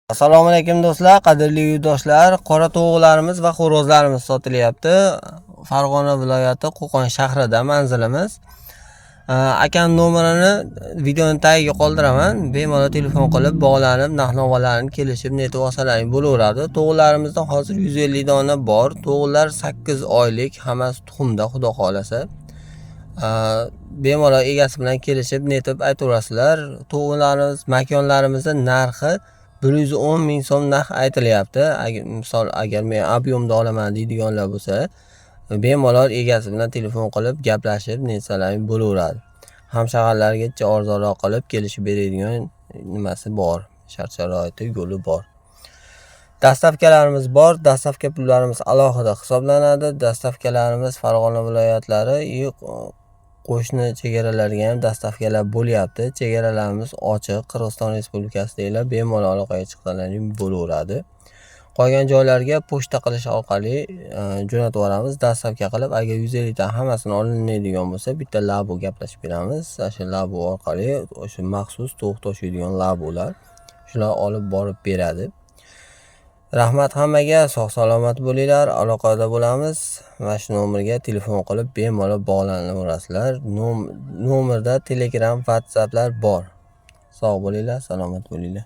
Assalomu alaykum do'stlar, qadrli yurtdoshlar. Qora tovuqlarimiz va xo'rozlarimiz sotilyapti. Farg'ona viloyati Qo'qon shahrida manzilimiz. Akam nomerini videoning tagiga qoldiraman. Bemalol telefon qilib bog'lanib, narx-navolarni kelishib netib olsalaring bo'laveradi. Tovuqlarimizda hozir 150 dona bor. Tovuqlar 8 oylik, hammasi tuxumda, xudo xolasa. Bemalol egasi bilan kelishib netib aytaverasizlar. Tovuqlarimiz, makonlarimizda narxi 110 ming so'm narx aytilyapti. Misol agar men ob'yomda olaman deydiganlar bo'lsa, bemalol egasi bilan telefon qilib gaplashib netsalaring bo'laveradi. Hamshaharlargacha arzonroq qilib kelishib beradigan nimasi bor, shart-sharoiti yo'li bor. Dastavkalarimiz bor. Dastavka pullarimiz alohida hisoblanadi. Dastavkalarimiz Farg'ona viloyatlari qo'shni chegaralarga ham dastavkalar bo'lyapti. Chegaralarimiz ochiq. Qirg'iziston Respublikasidaglar bemalol aloqaga chiqsalaring bo'laveradi. Qolgan joylarga pochta qilish orqali jo'natib yuboramiz. Dastavka qilib, agar 150 ta hammasini olinadigan bo'lsa, bitta labo gaplashib beramiz. O'sha labo orqali o'sha maxsus tovuq tashiydigan labolar shular olib borib beradi. Rahmat hammaga, sog' salomat bo'linglar, aloqada bo'lamiz. Mana shu nomerga telefon qilib bemalol bog'lanaverasizlar. Nomerda Telegram, WhatsApplar bor. Sog' bo'linglar, salomat bo'linglar.